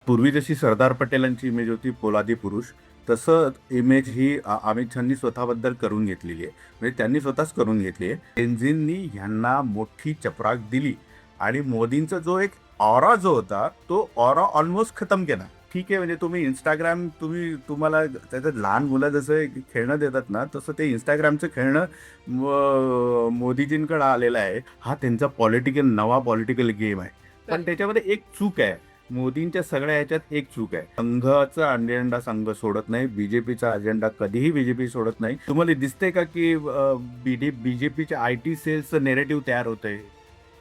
पूर्वी जशी सरदार पटेलांची इमेज होती पोलादी पुरुष, तसं इमेज ही अमित शहानी स्वतःबद्दल करून घेतलेली आहे. म्हणजे त्यांनी स्वतःच करून घेतली आहे. एनझींनी ह्यांना मोठी चपराक दिली आणि मोदींचा जो एक ऑरा जो होता, तो ऑरा ऑलमोस्ट खतम केला. ठीक आहे, म्हणजे तुम्ही Instagram तुम्हाला त्याच्यात लहान मुलं जसं खेळणं देतात ना, तसं ते Instagramचं खेळणं मोदीजींकडे आलेलं आहे. हा त्यांचा नवा पॉलिटिकल गेम आहे. पण त्याच्यामध्ये एक चूक आहे. मोदींच्या सगळ्या ह्याच्यात एक चूक आहे. संघाचा अजेंडा संघ सोडत नाही. बीजेपीचा अजेंडा कधीही बीजेपी सोडत नाही. तुम्हाला दिसतंय का की बीजेपीच्या आयटी सेल्सचं नेरेटिव्ह तयार होतंय?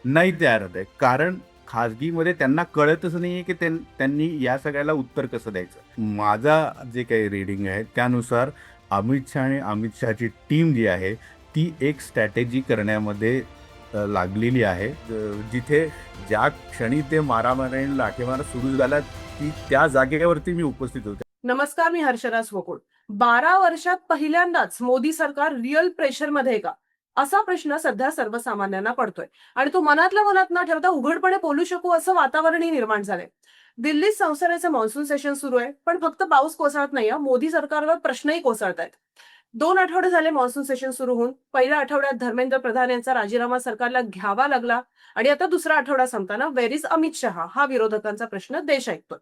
नाही तयार होत आहे. कारण खाजगीमध्ये त्यांना कळतच नाहीये की त्यांनी या सगळ्याला उत्तर कसं द्यायचं. माझा जे काही रीडिंग आहे त्यानुसार अमित शहा आणि अमित शहाची टीम जी आहे ती एक स्ट्रॅटेजी करण्यामध्ये लागलेली आहे. जिथे ज्या क्षणी ते मारामारी लाठीमार सुरू झाला की त्या जागेवरती मी उपस्थित होते. नमस्कार, मी हर्षदा स्वकुळ. 12 वर्षात पहिल्यांदाच मोदी सरकार रिअल प्रेशर मध्ये का, असा प्रश्न सध्या सर्वसामान्यांना पडतोय. आणि तो मनातल्या मनात न ठेवता उघडपणे बोलू शकू असं वातावरणही निर्माण झालंय. दिल्लीत संसदेचं मान्सून सेशन सुरू आहे, पण फक्त पाऊस कोसळत नाहीये, मोदी सरकारवर प्रश्नही कोसळत आहेत. 2 आठवडे झाले मान्सून सेशन सुरू होऊन. पहिल्या आठवड्यात धर्मेंद्र प्रधान यांचा राजीनामा सरकारला घ्यावा लागला आणि आता दुसरा आठवडा संपताना वेर इज अमित शहा, हा विरोधकांचा प्रश्न देश ऐकतोय.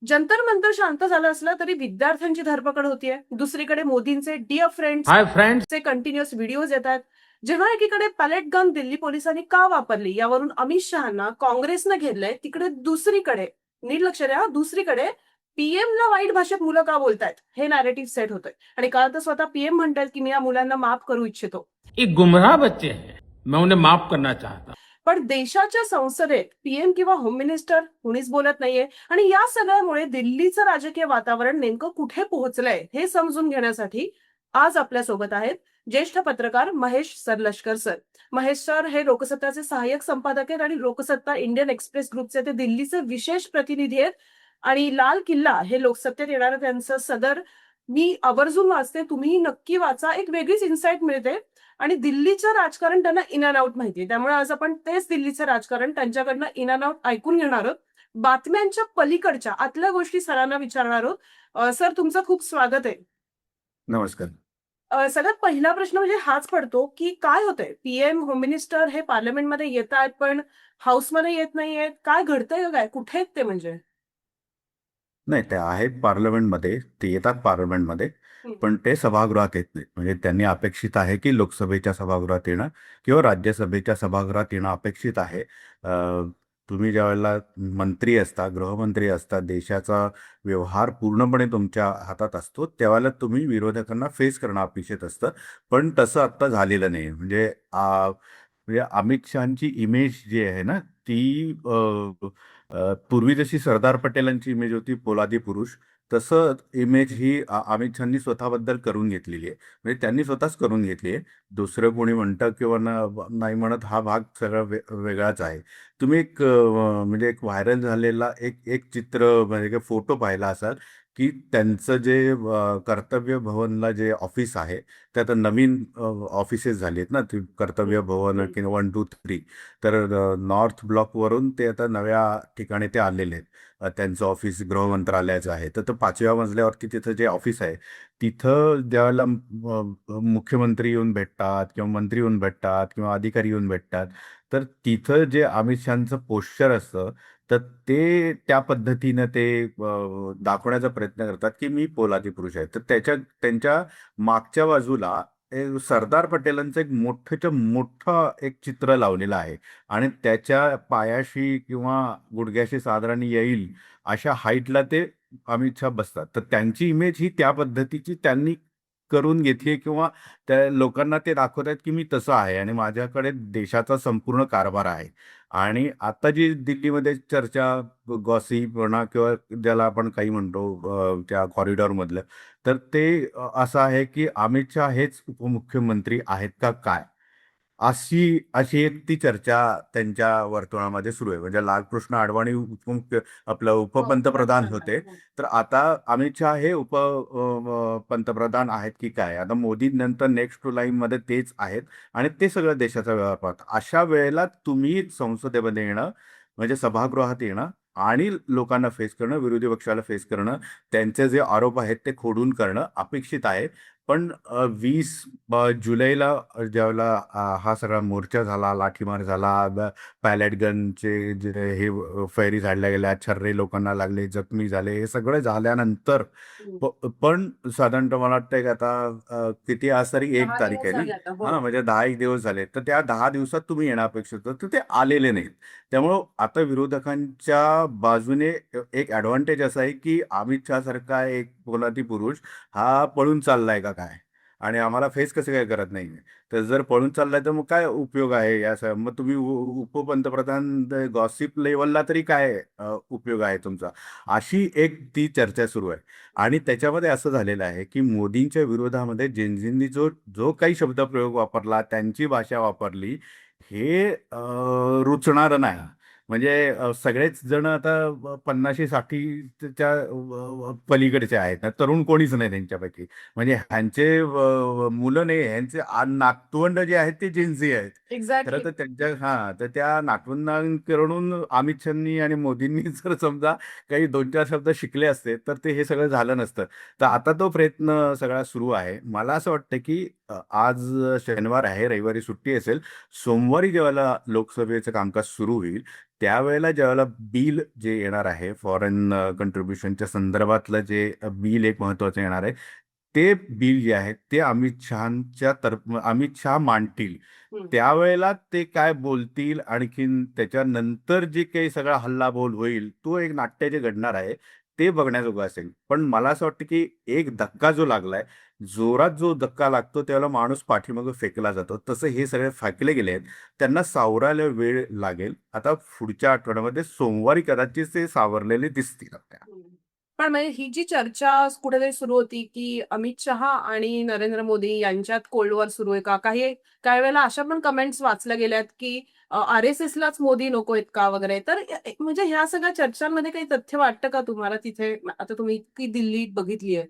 जंतर मंतर शांत झालं असलं तरी विद्यार्थ्यांची धरपकड होतीये. दुसरीकडे मोदींचे डिअर फ्रेंड्सचे कंटिन्युअस व्हिडिओज येत आहेत. जेव्हा एकीकडे पॅलेट गन दिल्ली पोलिसांनी का वापरली यावरून अमित शहांना काँग्रेसनं घेतलंय, तिकडे दुसरीकडे, नीट लक्ष द्या, दुसरीकडे पीएमला वाईट भाषेत मुलं का बोलतायत हे नॅरेटिव्ह सेट होतंय. आणि काल तर स्वतः पीएम म्हणतात की मी या मुलांना माफ करू इच्छितो. एक गुमराह बच्चे हैं, मैं उन्हें माफ करना चाहता हूं. पण देशाच्या संसदेत पीएम किंवा होम मिनिस्टर कुणीच बोलत नाहीये. आणि या सगळ्यामुळे दिल्लीचं राजकीय वातावरण नेमकं कुठे पोहोचलंय हे समजून घेण्यासाठी आज आपल्या सोबत आहेत ज्येष्ठ पत्रकार महेश सरलशकर सर. महेश सर हे लोकसत्ताचे सहाय्यक संपादक आहेत आणि लोकसत्ता इंडियन एक्सप्रेस ग्रुपचे ते दिल्लीचे विशेष प्रतिनिधी आहेत. आणि लाल किल्ला हे लोकसत्तेत येणारं त्यांचं सदर मी आवर्जून वाचते, तुम्ही नक्की वाचा, एक वेगळीच इन्साइट मिळते. आणि दिल्लीचं राजकारण त्यांना इन अँड आउट माहितीये, त्यामुळे आज आपण तेच दिल्लीचं राजकारण त्यांच्याकडनं इन अँड आउट ऐकून घेणार आहोत. बातम्यांच्या पलीकडच्या आतल्या गोष्टी सरांना विचारणार आहोत. सर, तुमचं खूप स्वागत आहे. नमस्कार. सगळ्यात पहिला प्रश्न म्हणजे हाच पडतो की काय होतंय, पीएम होम मिनिस्टर हे पार्लमेंटमध्ये येत आहेत पण हाऊसमध्ये येत नाहीयेत, काय घडतंय, काय कुठे आहेत ते म्हणजे? नाही, ते आहेत पार्लमेंटमध्ये, ते येतात पार्लमेंटमध्ये, पण ते सभागृहात येत नाहीत. म्हणजे त्यांनी अपेक्षित आहे की लोकसभेच्या सभागृहात येणं किंवा राज्यसभेच्या सभागृहात येणं अपेक्षित आहे. तुम्ही ज्यावेळेला मंत्री असता, गृहमंत्री असता, देशाचा व्यवहार पूर्णपणे तुमच्या हातात असतो, त्यावेळेला तुम्ही विरोधकांना फेस करणं अपेक्षित असतं. पण तसं आत्ता झालेलं नाही. म्हणजे अमित शहाची इमेज जी आहे ना, ती पूर्वी जशी सरदार पटेलांची इमेज होती पोलादी पुरुष, तसं इमेज ही अमित शहानी स्वतःबद्दल करून घेतलेली आहे. म्हणजे त्यांनी स्वतःच करून घेतली आहे. दुसरं कोणी म्हणतं किंवा नाही म्हणत, हा भाग सगळा वेगळाच आहे. तुम्ही म्हणजे एक व्हायरल झालेला एक एक चित्र म्हणजे फोटो पाहिला असाल की त्यांचं जे कर्तव्य भवनला जे ऑफिस आहे, ते आता नवीन ऑफिसेस झाली आहेत ना, ती कर्तव्य भवन किंवा 1, 2, 3. तर नॉर्थ ब्लॉकवरून ते आता नव्या ठिकाणी ते आलेले आहेत. त्यांचं ऑफिस गृह मंत्रालयाचं आहे. तर 5व्या मजल्यावरती तिथं जे ऑफिस आहे, तिथं ज्यावेळेला मुख्यमंत्री येऊन भेटतात किंवा मंत्री येऊन भेटतात किंवा अधिकारी येऊन भेटतात, तर तिथं जे अमित शहाचं पोश्चर असतं, तर ते त्या पद्धतीनं ते दाखवण्याचा प्रयत्न करतात की मी पोलादी पुरुष आहे. तर त्यांच्या मागच्या बाजूला सरदार पटेलांचं एक मोठंच्या मोठं एक चित्र लावलेलं आहे आणि त्याच्या पायाशी किंवा गुडघ्याशी साधारण येईल अशा हाईटला ते अमित शहा बसतात. तर त्यांची इमेज ही त्या पद्धतीची त्यांनी करून घेतली किंवा त्या लोकांना ते दाखवत आहेत की मी तसं आहे आणि माझ्याकडे देशाचा संपूर्ण कारभार आहे. आणि आता जी दिल्लीमध्ये चर्चा, गॉसिप म्हणा किंवा ज्याला आपण काही म्हणतो त्या कॉरिडॉरमधलं, तर ते असं आहे की अमित शहा हेच उपमुख्यमंत्री आहेत का काय? अशी अशी एक ती चर्चा त्यांच्या वर्तुळामध्ये सुरू आहे. म्हणजे लालकृष्ण अडवाणी आपलं उपपंतप्रधान होते. तर आता अमित शहा हे पंतप्रधान आहेत की काय? आता मोदींनंतर नेक्स्ट टू लाईनमध्ये तेच आहेत आणि ते सगळं देशाचा व्यवहार पाहतात. अशा वेळेला तुम्ही संसदेमध्ये येणं म्हणजे सभागृहात येणं आणि लोकांना फेस करणं, विरोधी पक्षाला फेस करणं, त्यांचे जे आरोप आहेत ते खोडून करणं अपेक्षित आहे. पण 20 जुलैला ज्यावेळेला हा सगळा मोर्चा झाला, लाठीमार झाला, पॅलेट गनचे जे हे फैरी झाडल्या गेल्या, छर्रे लोकांना लागले, जखमी झाले, हे सगळं झाल्यानंतर पण साधारणतः मला वाटतंय की आता किती आज तारीख 1 10 तारीख दिवस आहे ना. झाले आता. हो. हा म्हणजे 10 एक दिवस झाले, तर त्या 10 दिवसात तुम्ही येणं अपेक्षित होतं, तर ते आलेले नाहीत. त्यामुळं आता विरोधकांच्या बाजूने एक ऍडव्हान्टेज असा आहे की अमित शहा सारखा एक पोलादी पुरुष हा पळून चाललाय का काय, आणि आम्हाला फेस कसं काय करत नाही. तर जर पळून चाललाय तर मग काय उपयोग आहे मग तुम्ही उपपंतप्रधान गॉसिप लेवलला तरी काय उपयोग आहे तुमचा, अशी एक ती चर्चा सुरू आहे. आणि त्याच्यामध्ये असं झालेलं आहे की मोदींच्या विरोधामध्ये जेनझींनी जो जो काही शब्दप्रयोग वापरला, त्यांची भाषा वापरली, हे रुचणारं नाही. म्हणजे सगळेच जण आता 50-60च्या पलीकडचे आहेत ना, तरुण कोणीच नाही त्यांच्यापैकी. म्हणजे ह्यांचे मुलं नाही, ह्यांचे नातवंड जे आहेत ते जेन्झी आहेत. खरं एक्झॅक्टली. तर त्यांच्या तर त्या नातवंडांकडून अमित शहानी आणि मोदींनी जर समजा काही 2-4 शब्द शिकले असते तर ते हे सगळं झालं नसतं. तर आता तो प्रयत्न सगळा सुरू आहे. मला असं वाटतं की आज शनिवार आहे, रविवारी सुट्टी असेल. सोमवारी ज्यावेळेला लोकसभेचं कामकाज सुरू होईल, त्यावेळेला ज्यावेळेला बिल जे येणार आहे, फॉरेन कंट्रीब्युशनच्या संदर्भातलं जे बिल एक महत्वाचं येणार आहे, ते बिल जे आहे ते अमित शहा मांडतील. त्यावेळेला ते काय बोलतील, आणखीन त्याच्यानंतर जे काही सगळा हल्लाबोल होईल, तो एक नाट्य जे घडणार आहे ते बघण्याजोगं असेल. पण मला असं वाटतं की एक धक्का जो लागलाय, जोरात जो धक्का लागतो त्यावेळेला माणूस पाठीमागं फेकला जातो, तसं हे सगळे फेकले गेले आहेत. त्यांना सावरायला वेळ लागेल. आता पुढच्या आठवड्यामध्ये सोमवारी कदाचित ते सावरलेले दिसतील आपल्याला. पण म्हणजे ही जी चर्चा कुठेतरी सुरू होती की अमित शहा आणि नरेंद्र मोदी यांच्यात कोल्ड वॉर सुरू आहे का? काही वेळेला अशा पण कमेंट्स वाचल्या गेल्यात की आर-एस-एसलाच मोदी नको आहेत का वगैरे. तर म्हणजे ह्या सगळ्या चर्चांमध्ये काही तथ्य वाटतं का तुम्हाला तिथे? आता तुम्ही इतकी दिल्ली बघितली आहे.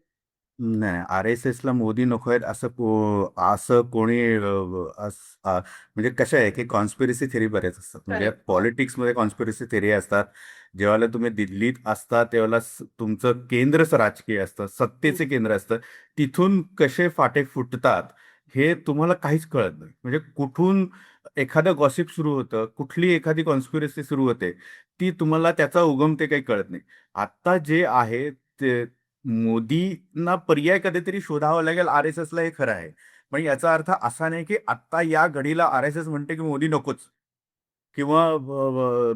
नाही, आर-एस-एसला मोदी नको आहेत असं कोणी म्हणजे कसं आहे की कॉन्स्पिरसी थिअरी बरेच असतात. म्हणजे करेक्ट. हो. पॉलिटिक्समध्ये कॉन्स्पिरसी थिअरी असतात. जेव्हा तुम्ही दिल्लीत असता त्यावेळेला तुमचं केंद्रच राजकीय असतं, सत्तेचे केंद्र असतं. तिथून कसे फाटे फुटतात हे तुम्हाला काहीच कळत नाही. म्हणजे कुठून एखादं गॉसिप सुरू होतं, कुठली एखादी कॉन्स्पिरसी सुरू होते, ती तुम्हाला त्याचा उगम ते काही कळत नाही. आता जे आहे ते मोदींना पर्याय कधीतरी शोधावा लागेल आर-एस-एसला, हे खरं आहे. पण याचा अर्थ असा नाही की आत्ता या घडीला आर-एस-एस म्हणते की मोदी नकोच, किंवा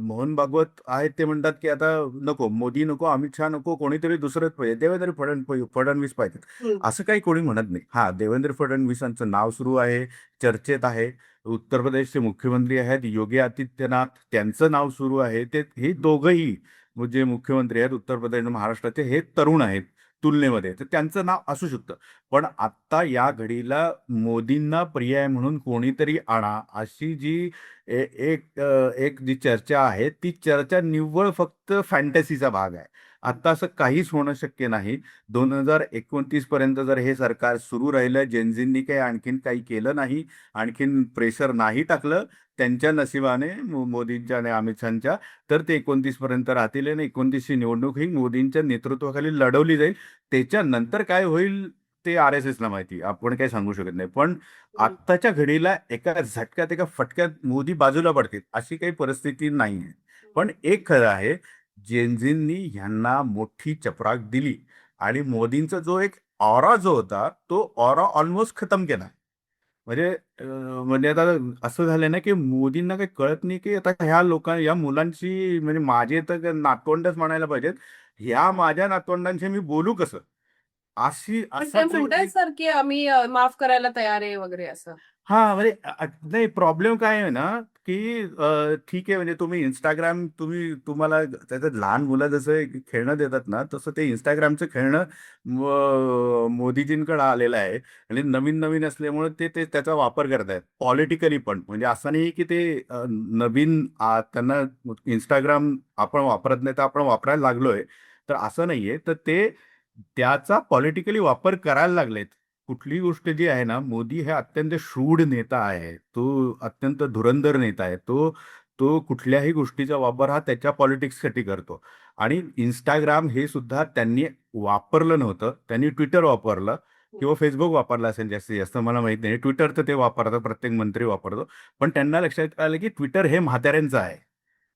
मोहन भागवत आहेत ते म्हणतात की आता नको, मोदी नको, अमित शहा नको, कोणीतरी दुसरंच पाहिजे, देवेंद्र फडणवीस पाहिजेत. हं. असं काही कोणी म्हणत नाही. हा, देवेंद्र फडणवीसांचं नाव सुरू आहे, चर्चेत आहे. उत्तर प्रदेशचे मुख्यमंत्री आहेत योगी आदित्यनाथ, त्यांचं नाव सुरू आहे. हे दोघंही जे मुख्यमंत्री आहेत उत्तर प्रदेश आणि महाराष्ट्राचे, हे तरुण आहेत तुलनेमध्ये, तर त्यांचं नाव असू शकतं. पण आत्ता या घडीला मोदींना पर्याय म्हणून कोणीतरी आणा, अशी जी एक जी चर्चा आहे, ती चर्चा निव्वळ फक्त फॅन्टसीचा भाग आहे. आता असं काहीच होणं शक्य नाही. 2029 पर्यंत जर हे सरकार सुरू राहिलं, जेनझींनी काही आणखीन काही केलं नाही, आणखीन प्रेशर नाही टाकलं त्यांच्या नशिबाने, मोदींच्या आणि अमित शहाच्या, तर ते 29 पर्यंत राहतील आणि 29ची निवडणूक ही मोदींच्या नेतृत्वाखाली लढवली जाईल. त्याच्यानंतर काय होईल ते आर-एस-एसला माहिती, आपण काही सांगू शकत नाही. पण आत्ताच्या घडीला एका झटक्यात, एका फटक्यात मोदी बाजूला पडतील अशी काही परिस्थिती नाहीये. पण एक खरं आहे, जेनझींनी ह्यांना मोठी चपराक दिली आणि मोदींचा जो एक ऑरा जो होता, तो ऑरा ऑलमोस्ट खतम केला. म्हणजे म्हणजे आता असं झालंय ना की मोदींना काही कळत नाही की आता या मुलांची, म्हणजे माझे तर नातवंडच म्हणायला पाहिजेत, ह्या माझ्या नातवंडांशी मी बोलू कसं, पण असा ते तो म्हणतायत एक. सर की आम्ही माफ करायला तयार आहे वगैरे असं. हां, म्हणजे नाही, प्रॉब्लेम काय आहे ना, की ठीक आहे, म्हणजे तुम्ही Instagram, तुम्हाला त्याच्यात लहान मुलं जसं खेळणं देतात ना, तसं ते Instagramचं खेळणं मोदीजींकडे आलेलं आहे आणि नवीन-नवीन असल्यामुळे ते त्याचा वापर करतायत. पॉलिटिकली पण. म्हणजे असं नाही की ते नवीन त्यांना Instagram आपण वापरत नाही तर आपण वापरायला लागलोय, तर असं नाहीये. तर ते त्याचा पॉलिटिकली वापर करायला लागलेत. कुठली गोष्ट जी आहे ना, मोदी हे अत्यंत शूड नेता आहे. तो अत्यंत धुरंधर नेता आहे. तो तो कुठल्याही गोष्टीचा वापर हा त्याच्या पॉलिटिक्ससाठी करतो. आणि इंस्टाग्राम हे सुद्धा त्यांनी वापरलं नव्हतं. त्यांनी ट्विटर वापरलं किंवा फेसबुक वापरला असेल जास्तीत जास्त, मला माहित नाही. ट्विटर तर ते वापरतात, प्रत्येक मंत्री वापरतो. पण त्यांना लक्षात आलं की ट्विटर हे म्हाताऱ्यांचं आहे.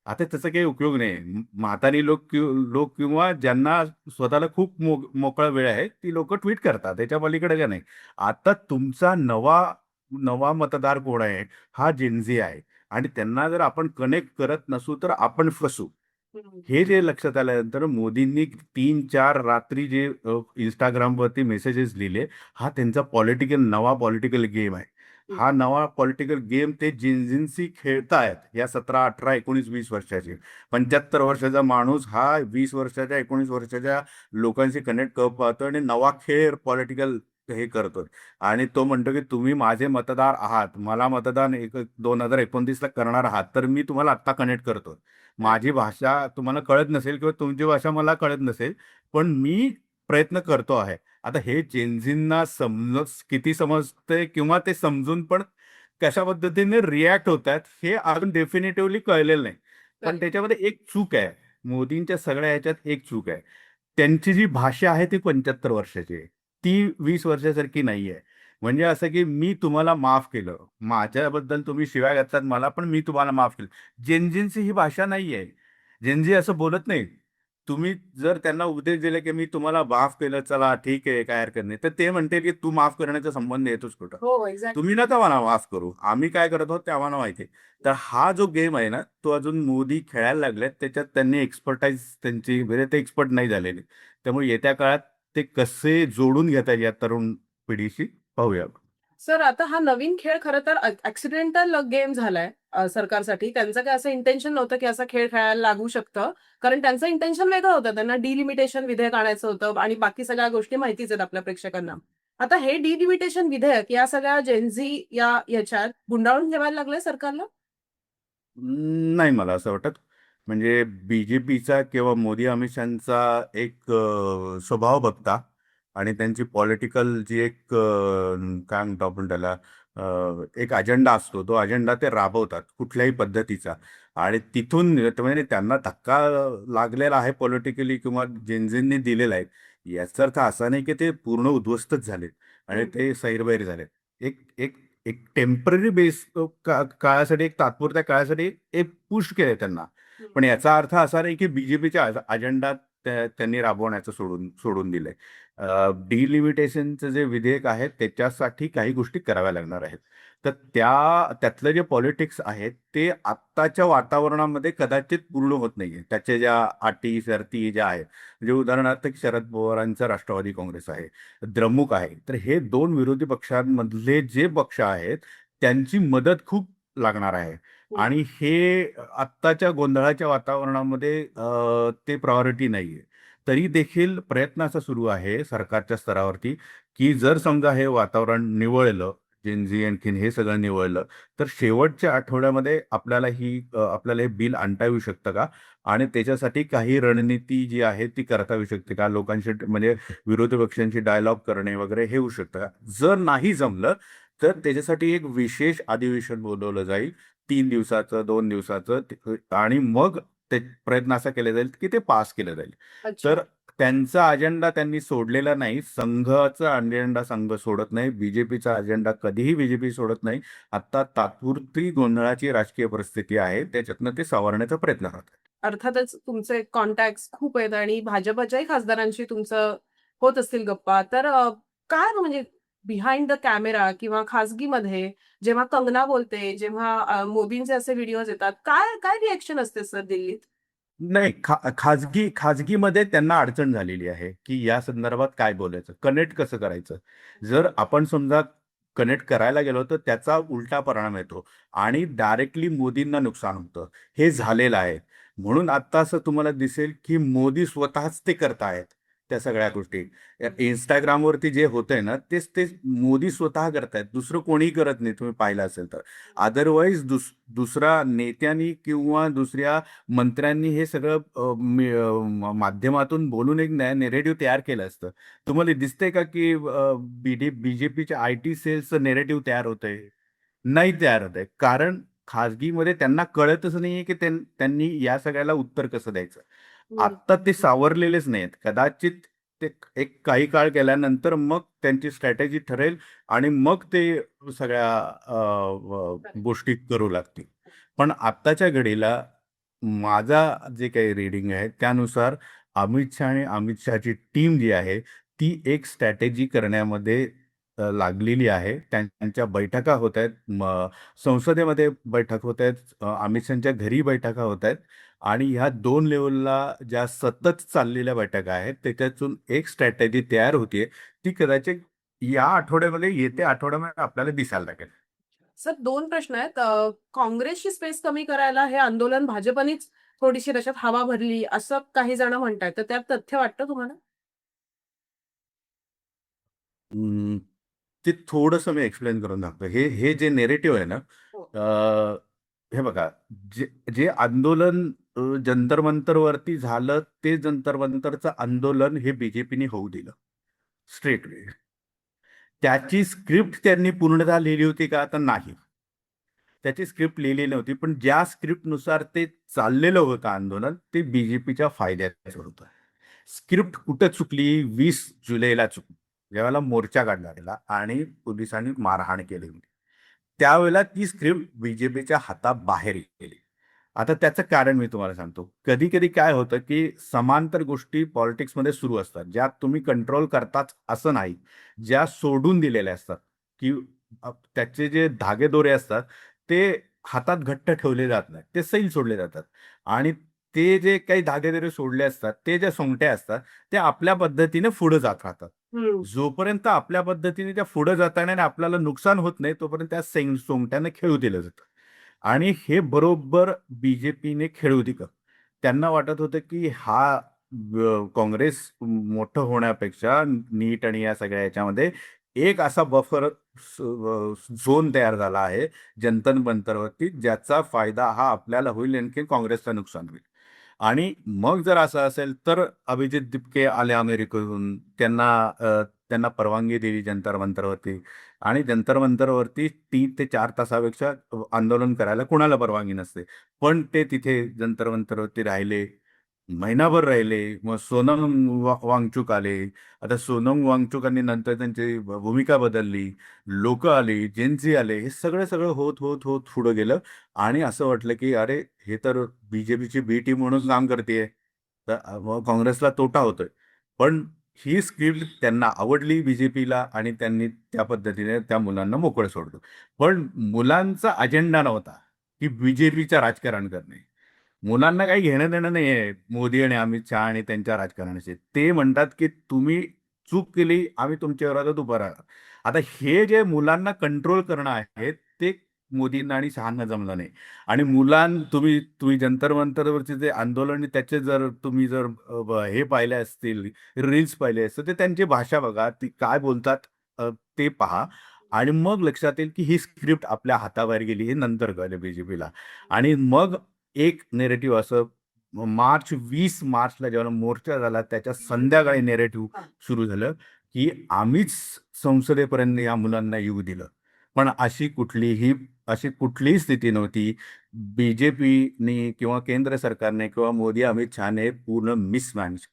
आता त्याचा काही उपयोग नाही. म्हातारी लोक किंवा ज्यांना स्वतःला खूप मोकळा वेळ आहे, ती लोक ट्विट करतात. त्याच्या पलीकडे काय नाही. आता तुमचा नवा नवा मतदार कोण आहे? हा जेनझी आहे. आणि त्यांना जर आपण कनेक्ट करत नसू तर आपण फसू. हम्म. हे जे लक्षात आल्यानंतर मोदींनी 3-4 रात्री जे इंस्टाग्रामवरती मेसेजेस लिहिले, हा त्यांचा नवा पॉलिटिकल गेम आहे. हा नवा पॉलिटिकल गेम ते जेनझींशी खेळतायत. या 17, 18, 19, 20 वर्षाचे. 75 वर्षाचा माणूस हा 20 वर्षाच्या, 19 वर्षाच्या लोकांशी कनेक्ट पाहतो आणि नवा खेळ पॉलिटिकल हे करतोय. आणि तो म्हणतो की तुम्ही माझे मतदार आहात, मला मतदान 2029ला करणार आहात, तर मी तुम्हाला आत्ता कनेक्ट करतो. माझी भाषा तुम्हाला कळत नसेल किंवा तुमची भाषा मला कळत नसेल, पण मी प्रयत्न करतो आहे. आता हे जेनझींना किती समजतंय किंवा ते समजून पण कशा पद्धतीने रिॲक्ट होत आहेत हे अजून डेफिनेटिव्हली कळलेलं नाही. पण Correct. त्याच्यामध्ये एक चूक आहे. मोदींच्या सगळ्या ह्याच्यात एक चूक आहे. त्यांची जी भाषा आहे ती 75 वर्षाची आहे. ती 20 वर्षासारखी नाही आहे. म्हणजे असं की मी तुम्हाला माफ केलं. माझ्याबद्दल तुम्ही शिव्या घातल्यात मला, पण मी तुम्हाला माफ केलं. जेनझींची ही भाषा नाही आहे. जेनझी असं बोलत नाही. तुम्ही जर त्यांना उपदेश दिले की मी तुम्हाला माफ केलं, चला ठीक आहे, काय हरकत नाही. तर ते म्हणतील की तू माफ करण्याचा संबंध येतोच कुठं? हो, एक्झॅक्ट. तुम्ही नका मला माफ करू. आम्ही काय करत आहोत ते आम्हाला माहिती आहे. तर हा जो गेम आहे ना, तो अजून मोदी खेळायला लागलेत. त्याच्यात त्यांनी एक्सपर्टाईज त्यांची म्हणजे ते एक्सपर्ट नाही झालेले. त्यामुळे येत्या काळात ते कसे जोडून घेतात या तरुण पिढीशी पाहूया. सर, आता हा नवीन खेळ खरं तर ऍक्सिडेंटल गेम झालाय सरकारसाठी. त्यांचं काय असं इंटेन्शन नव्हतं की असा खेळ खेळायला लागू शकतं. कारण त्यांचं इंटेन्शन वेगळं होतं. त्यांना डिलिमिटेशन विधेयक आणायचं होतं आणि बाकी सगळ्या गोष्टी माहितीच आहेत आपल्या प्रेक्षकांना. आता हे डिलिमिटेशन विधेयक या सगळ्या जेनझी या ह्याच्यात गुंडाळून ठेवायला लागलंय सरकारला? नाही मला असं वाटत. म्हणजे बीजेपीचा किंवा मोदी अमित शहाचा एक स्वभाव बघता आणि त्यांची पॉलिटिकल जी एक काय म्हणतो आपण त्याला, एक अजेंडा असतो. तो अजेंडा ते राबवतात कुठल्याही पद्धतीचा. आणि तिथून म्हणजे त्यांना धक्का लागलेला आहे पॉलिटिकली किंवा जेनझींनी दिलेला आहे. याचा अर्थ असा नाही की ते पूर्ण उद्ध्वस्तच झालेत आणि ते सैरभैर झालेत. एक एक एक टेम्पररी बेस काळासाठी, एक तात्पुरत्या काळासाठी एक पुश केलंय त्यांना. पण याचा अर्थ असा नाही की बीजेपीच्या अजेंडा त्यांनी राबवण्याचं सोडून सोडून दिलंय. डिलिमिटेशनचं जे विधेयक आहे त्याच्यासाठी काही गोष्टी कराव्या लागणार आहेत. तर त्यातलं जे पॉलिटिक्स आहे ते आत्ताच्या वातावरणामध्ये कदाचित पूर्ण होत नाहीये. त्याच्या ज्या अटी शर्ती ज्या आहेत, म्हणजे उदाहरणार्थ शरद पवारांचा राष्ट्रवादी काँग्रेस आहे, द्रमुक आहे. तर हे 2 विरोधी पक्षांमधले जे पक्ष आहेत त्यांची मदत खूप लागणार आहे. आणि हे आत्ताच्या गोंधळाच्या वातावरणामध्ये ते प्रायोरिटी नाहीये. तरी देखील प्रयत्न असा सुरू आहे सरकारच्या स्तरावरती, की जर समजा हे वातावरण निवळलं, जेनझी आणखीन हे सगळं निवळलं, तर शेवटच्या आठवड्यामध्ये आपल्याला हे बिल आणता येऊ शकतं का? आणि त्याच्यासाठी काही रणनीती जी आहे ती करता येऊ शकते का? लोकांशी म्हणजे विरोधी पक्षांशी डायलॉग करणे वगैरे हे होऊ शकतं का? जर नाही जमलं तर त्याच्यासाठी एक विशेष अधिवेशन बोलवलं जाईल. 3 दिवसाचं, 2 दिवसाचं, आणि मग ते प्रयत्न असा केला जाईल की ते पास केलं जाईल. अच्छा. तर त्यांचा अजेंडा त्यांनी सोडलेला नाही. संघाचा अजेंडा संघ सोडत नाही. बीजेपीचा अजेंडा कधीही बीजेपी सोडत नाही. आता तात्पुरती गोंधळाची राजकीय परिस्थिती आहे. त्याच्यातनं ते सावरण्याचा प्रयत्न करतात. अर्थातच तुमचे कॉन्टॅक्ट खूप आहेत आणि भाजपच्याही खासदारांशी तुमचं होत असतील गप्पा. तर काय म्हणजे बिहाइंड द कॅमेरा किंवा खासगीमध्ये जेव्हा कंगना बोलते, जेव्हा मोदींचे असे व्हिडिओज येतात, काय काय रिएक्शन असते सर दिल्लीत? नाही, खाजगीमध्ये त्यांना अडचण झालेली आहे, की या संदर्भात काय बोलायचं, कनेक्ट कसं करायचं. जर आपण समजा कनेक्ट करायला गेलो तर त्याचा उलटा परिणाम येतो आणि डायरेक्टली मोदींना नुकसान होतं. हे झालेलं आहे. म्हणून आता असं तुम्हाला दिसेल, की मोदी स्वतःच ते करतायत त्या सगळ्या गोष्टी. Instagramवरती जे होतंय ना, तेच मोदी स्वतः करतायत. दुसरं कोणीही करत नाही, तुम्ही पाहिलं असेल तर. अदरवाईज दुसरा नेत्यांनी किंवा दुसऱ्या मंत्र्यांनी हे सगळं माध्यमातून बोलून एक नेरेटिव्ह तयार केलं असतं. तुम्हाला दिसतंय का की बीजेपीच्या आयटी सेलचं नेरेटिव्ह तयार होतंय? नाही तयार होत आहे. कारण खाजगीमध्ये त्यांना कळतच नाहीये की त्यांनी या सगळ्याला उत्तर कसं द्यायचं. हम्म. आत्ता ते सावरलेलेच नाहीत. कदाचित ते एक काही काळ गेल्यानंतर मग त्यांची स्ट्रॅटेजी ठरेल आणि मग ते सगळ्या गोष्टी करू लागतील. पण आत्ताच्या घडीला माझा जे काही रीडिंग आहे त्यानुसार अमित शहा आणि अमित शहाची टीम जी आहे ती एक स्ट्रॅटेजी करण्यामध्ये लागलेली आहे. त्यांच्या बैठका होत आहेत, संसदेमध्ये बैठक होत आहेत, अमित शहाच्या घरी बैठका होत आहेत आणि ह्या 2 लेव्हलला ज्या सतत चाललेल्या बैठका आहेत त्याच्यातून एक स्ट्रॅटेजी तयार होतीये. ती कदाचित या आठवड्यामध्ये, येत्या आठवड्यामध्ये आपल्याला दिसायला लागेल. सर 2 प्रश्न आहेत. काँग्रेसची स्पेस कमी करायला हे आंदोलन भाजपनीच थोडीशी त्याच्यात हवा भरली असं काही जण म्हणतायत. तर त्यात तथ्य वाटतं तुम्हाला? अं, ते थोडंसं मी एक्सप्लेन करून दाखवतो. हे हे जे नेरेटिव्ह आहे ना, हो. हे बघा, जे जे आंदोलन जंतर मंतरवरती झालं ते जंतर मंतरचं आंदोलन हे बीजेपीने होऊ दिलं स्ट्रेटवे. त्याची स्क्रिप्ट त्यांनी पूर्णतः लिहिली होती का? तर नाही. त्याची स्क्रिप्ट लिहिली नव्हती. पण ज्या स्क्रिप्टनुसार ते चाललेलं होतं आंदोलन ते बीजेपीच्या फायद्याचं होतं. स्क्रिप्ट कुठं चुकली? 20 जुलैला चुकली. ज्यावेळेला मोर्चा काढला गेला आणि पोलिसांनी मारहाण केली. त्यावेळेला ती स्क्रिप्ट बीजेपीच्या हाताबाहेर गेली. आता त्याचं कारण मी तुम्हाला सांगतो. कधी-कधी काय होतं, की समांतर गोष्टी पॉलिटिक्समध्ये सुरू असतात. ज्या तुम्ही कंट्रोल करताच असं नाही. ज्या सोडून दिलेल्या असतात, की त्याचे जे धागेदोरे असतात, ते हातात घट्ट ठेवले जात नाहीत. ते सैल सोडले जातात आणि ते जे काही धागेदोरे सोडले असतात, ते ज्या सोंगट्या असतात, त्या आपल्या पद्धतीने पुढे जात राहतात. हं. जोपर्यंत आपल्या पद्धतीने त्या पुढे जाताना आणि आपल्याला नुकसान होत नाही, तोपर्यंत त्या सोंगट्याने खेळू दिलं जातं. आणि हे बरोबर बीजेपीने खेळू दिलं. त्यांना वाटत होतं, की हा काँग्रेस मोठं होण्यापेक्षा नीट आणि या सगळ्या ह्याच्यामध्ये एक असा बफर झोन तयार झाला आहे जंतर मंतरवरती, ज्याचा फायदा हा आपल्याला होईल आणखी काँग्रेसचं नुकसान होईल. आणि मग जर असं असेल तर अभिजित दिपके आले अमेरिकेहून. त्यांना परवानगी दिली जंतर मंतरवरती आणि जंतर मंतरवरती 3 ते 4 तासापेक्षा आंदोलन करायला कुणाला परवानगी नसते. पण ते तिथे जंतर मंतरवरती राहिले. महिनाभर राहिले. मग सोनम वांगचुक आले. आता सोनम वांगचुकांनी नंतर त्यांची भूमिका बदलली. लोकं आली, जेन आले. हे सगळं होत पुढं गेलं आणि असं वाटलं, की अरे हे तर बीजेपीची बी टीम म्हणून काम करतेय. तर मग काँग्रेसला तोटा होतोय. पण ही स्क्रिप्ट त्यांना आवडली बीजेपीला आणि त्यांनी त्या पद्धतीने त्या मुलांना मोकळं सोडलं. पण मुलांचा अजेंडा नव्हता, की बीजेपीचं राजकारण करणे. मुलांना काही घेणं-देणं नाहीये मोदी आणि अमित शहा आणि त्यांच्या राजकारणाशी. ते म्हणतात, की तुम्ही चूक केली, आम्ही तुमच्या विरोधात उभं राहणार. आता हे जे मुलांना कंट्रोल करणं आहे, ते मोदींना आणि शहांना जमलं नाही. आणि तुम्ही तुम्ही जंतर मंतरवरचे जे आंदोलन आहे, त्याचे जर तुम्ही जर हे पाहिले असतील, रील्स पाहिले असतील, तर त्यांची भाषा बघा, ती काय बोलतात ते पहा आणि मग लक्षात येईल, की ही स्क्रिप्ट आपल्या हाताबाहेर गेली. हे नंतर कळलं बीजेपीला. आणि मग एक नेरेटिव्ह असं 20 मार्चला जेव्हा मोर्चा झाला, त्याच्या संध्याकाळी नेरेटिव्ह सुरू झालं, की आम्हीच संसदेपर्यंत या मुलांना येऊ दिलं. पण अशी कुठलीही स्थिती नव्हती. बीजेपीने किंवा केंद्र सरकारने किंवा मोदी अमित शहाने पूर्ण मिसमॅनेज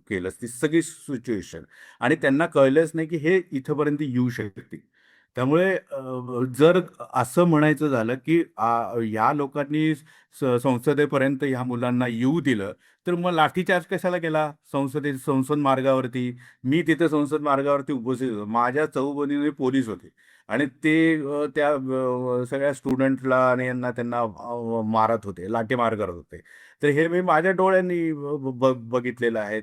केलं ती सगळी सिच्युएशन आणि त्यांना कळलंच नाही, की हे इथपर्यंत येऊ शकते. त्यामुळे जर असं म्हणायचं झालं, की ह्या लोकांनी संसदेपर्यंत ह्या मुलांना येऊ दिलं, तर मग लाठीचार्ज कशाला केला संसद मार्गावरती? मी तिथे संसद मार्गावरती उपस्थित होतो. माझ्या चहूबाजूने पोलीस होते आणि ते त्या सगळ्या स्टुडंटला आणि त्यांना मारत होते, लाठीमार करत होते. तर हे मी माझ्या डोळ्यांनी बघितलेलं आहे.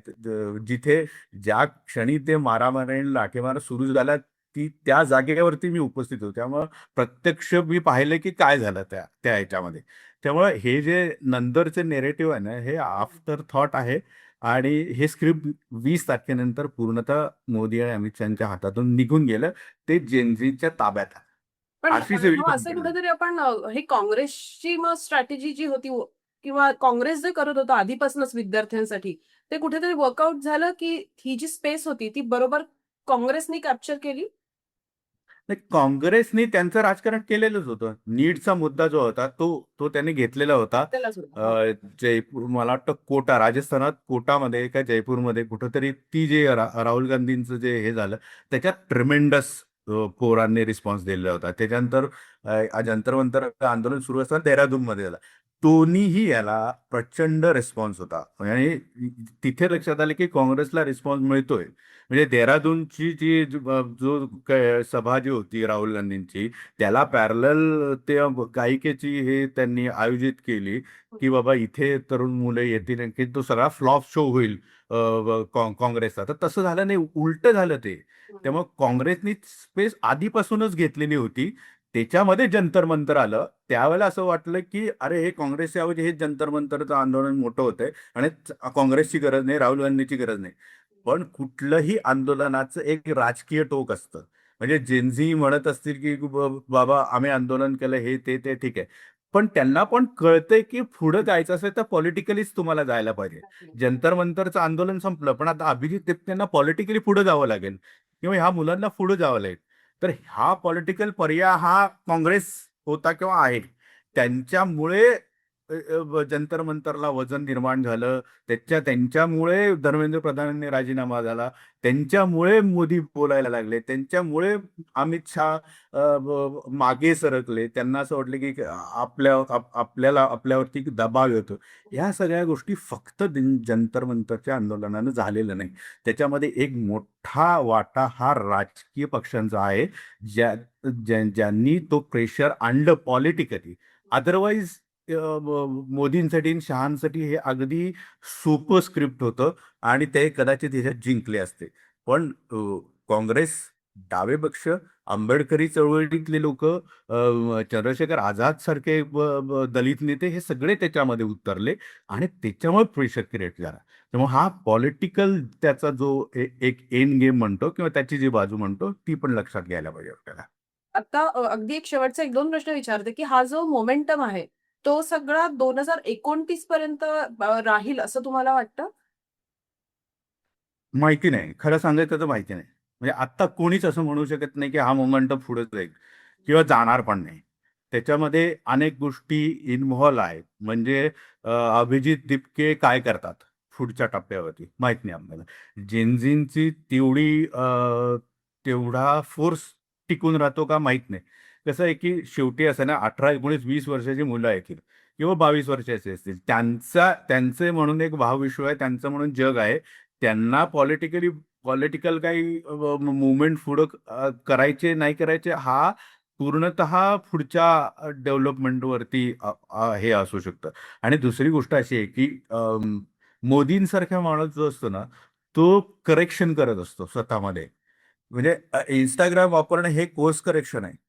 जिथे ज्या क्षणी ते मारामारी आणि लाठीमार सुरू झाला, त्या जागेवरती मी उपस्थित होतो. त्यामुळं प्रत्यक्ष मी पाहिलं, की काय झालं त्या त्या ह्याच्यामध्ये. त्यामुळे हे जे नंतरचे नेरेटिव्ह आहे ना, हे आफ्टर थॉट आहे आणि हे स्क्रिप्ट 20 तारखेनंतर पूर्णतः मोदी आणि अमित शहाच्या हातातून निघून गेलं. ते जेन-झीच्या ताब्यात आहे. पण अशी मग सगळी असं कुठेतरी आपण हे काँग्रेसची मग स्ट्रॅटेजी जी होती किंवा काँग्रेस जे करत होतं आधीपासूनच विद्यार्थ्यांसाठी, ते कुठेतरी वर्कआउट झालं, की ही जी स्पेस होती ती बरोबर काँग्रेसनी कॅप्चर केली? नाही, काँग्रेसनी त्यांचं राजकारण केलेलंच होतं. नीटचा मुद्दा जो होता तो त्यांनी घेतलेला होता. त्याला सुद्धा. जयपूर, मला वाटतं कोटा, राजस्थानात कोटामध्ये का जयपूरमध्ये कुठंतरी ती जे राहुल गांधींचं जे हे झालं त्याच्यात ट्रिमेंडस पोरांनी रिस्पॉन्स दिलेला होता. त्याच्यानंतर आज जंतर-मंतर आंदोलन सुरू असताना देहरादूनमध्ये झालं. दोन्हीही याला प्रचंड रिस्पॉन्स होता आणि तिथे लक्षात आलं की काँग्रेसला रिस्पॉन्स मिळतोय. म्हणजे देहरादूनची सभा जी होती राहुल गांधींची, त्याला पॅरलल ते गायिकेची हे त्यांनी आयोजित केली की बाबा इथे तरुण मुलं येतील आणि की तो सगळा फ्लॉप शो होईल काँग्रेसचा. तर तसं झालं नाही, उलट झालं ते. त्यामुळे काँग्रेसनी स्पेस आधीपासूनच घेतलेली होती. त्याच्यामध्ये जंतर मंतर आलं, त्यावेळेला असं वाटलं की अरे हे काँग्रेसच्या ऐवजी हे जंतर मंतरचं आंदोलन मोठं होतंय आणि काँग्रेसची गरज नाही, राहुल गांधीची गरज नाही. पण कुठलंही आंदोलनाचं एक राजकीय टोक असतं. म्हणजे जेनझी म्हणत असतील की बाबा आम्ही आंदोलन केलं हे ते ठीक आहे. पण त्यांना पण कळतंय की पुढे जायचं असेल तर पॉलिटिकलीच तुम्हाला जायला पाहिजे. जंतर मंतरचं आंदोलन संपलं, पण आता अभिजित तेपटेंना पॉलिटिकली पुढे जावं लागेल किंवा ह्या मुलांना पुढे जावं लागेल. तर हा पॉलिटिकल पर्याय हा काँग्रेस होता किंवा आहे. त्यांच्यामुळे जंतर मंतरला वजन निर्माण झालं. त्यांच्यामुळे धर्मेंद्र प्रधानांनी राजीनामा झाला. त्यांच्यामुळे मोदी बोलायला लागले. त्यांच्यामुळे अमित शहा मागे सरकले. त्यांना असं वाटलं की आपल्याला आपल्यावरती दबाव येतो. ह्या सगळ्या गोष्टी फक्त जंतर मंतरच्या आंदोलनानं झालेलं नाही. त्याच्यामध्ये एक मोठा वाटा हा राजकीय पक्षांचा आहे, ज्यांनी तो प्रेशर आणलं पॉलिटिकली. अदरवाईज मोदींसाठी आणि शहांसाठी हे अगदी सोपं स्क्रिप्ट होतं आणि ते कदाचित ह्याच्यात जिंकले असते. पण काँग्रेस, डावे पक्ष, आंबेडकरी चळवळीतले लोक, चंद्रशेखर आझाद सारखे दलित नेते हे सगळे त्याच्यामध्ये उतरले आणि त्याच्यामुळे प्रेशर क्रिएट झाला. त्यामुळे हा पॉलिटिकल त्याचा जो एक एंड गेम म्हणतो किंवा त्याची जी बाजू म्हणतो ती पण लक्षात घ्यायला पाहिजे आपल्याला. आता अगदी एक शेवटचा 1-2 प्रश्न विचारते, की हा जो मोमेंटम आहे, तो सगळा 2029 पर्यंत राहील असं तुम्हाला वाटतं? माहिती नाही. खरं सांगायचं तर माहिती नाही. म्हणजे आत्ता कोणीच असं म्हणू शकत नाही, की हा मोमेंटम पुढे जाईल किंवा जाणार पण नाही. त्याच्यामध्ये अनेक गोष्टी इन्व्हॉल्व आहेत. म्हणजे अभिजित दिपके काय करतात पुढच्या टप्प्यावरती माहीत नाही आपल्याला. जेनझींची तेवढा फोर्स टिकून राहतो का माहीत नाही. कसं आहे, की शेवटी असं ना 18, 19, 20 वर्षाची मुलं आहेत किंवा 22 वर्षाचे असतील. त्यांचे म्हणून एक भावविश्व आहे, त्यांचं म्हणून जग आहे. त्यांना पॉलिटिकल काही मूव्हमेंट पुढं करायचे नाही करायचे हा पूर्णतः पुढच्या डेव्हलपमेंटवरती हे असू शकतं. आणि दुसरी गोष्ट अशी आहे की मोदींसारखा माणूस जो असतो ना तो करेक्शन करत असतो स्वतःमध्ये. म्हणजे इंस्टाग्राम वापरणं हे कोर्स करेक्शन आहे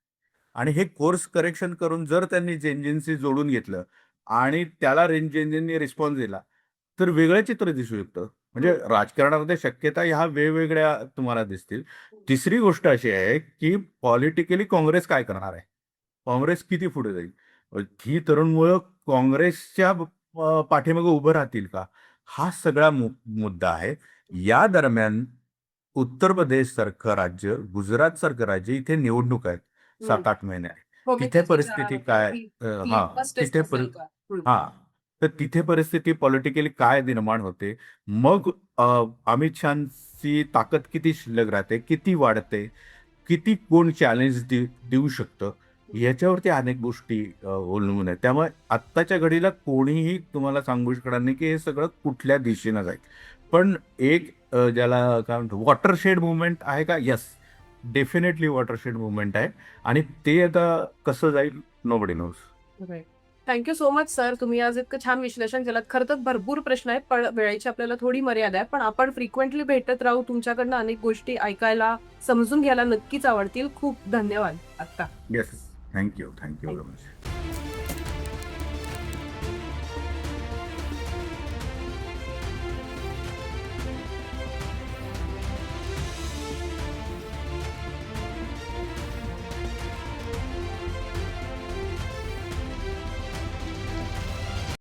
आणि हे कोर्स करेक्शन करून जर त्यांनी जेनजींशी जोडून घेतलं आणि त्याला जेनजींनी रिस्पॉन्स दिला तर वेगळं चित्र दिसू शकतं. म्हणजे राजकारणामध्ये शक्यता ह्या वेगवेगळ्या तुम्हाला दिसतील. तिसरी गोष्ट अशी आहे की पॉलिटिकली काँग्रेस काय करणार आहे, काँग्रेस किती पुढे जाईल, ही तरुण मुलं काँग्रेसच्या पाठीमागे उभं राहतील का, हा सगळा मुद्दा आहे. या दरम्यान उत्तर प्रदेश सारखं राज्य, गुजरात सारखं राज्य, इथे निवडणूक आहेत 7-8 महिने आहे. हो, मी तिथे तेच परिस्थिती विचारणार काय, होते, की हा litmus test तिथे असेल का? हा तर तिथे परिस्थिती पॉलिटिकली काय निर्माण होते, मग अमित शहाची ताकद किती शिल्लक राहते, किती वाढते, किती कोण चॅलेंज देऊ शकतं, याच्यावरती अनेक गोष्टी अवलंबून आहेत. त्यामुळे आत्ताच्या घडीला कोणीही तुम्हाला सांगू शकणार नाही की हे सगळं कुठल्या दिशेनं जाईल. पण एक ज्याला काय म्हणतो वॉटरशेड मुवमेंट आहे का, यस, डेफिनेटली वॉटरशेड मुवमेंट आहे आणि ते आता कसं जाईल nobody knows. Thank you so much sir. तुम्ही आज इतकं छान विश्लेषण केलं. खरं तर भरपूर प्रश्न आहेत, पण वेळेची आपल्याला थोडी मर्यादा आहे. पण आपण फ्रिक्वेंटली भेटत राहू. तुमच्याकडनं अनेक गोष्टी ऐकायला, समजून घ्यायला नक्कीच आवडतील. खूप धन्यवाद. आता येस, थँक्यू व्हेरी मच.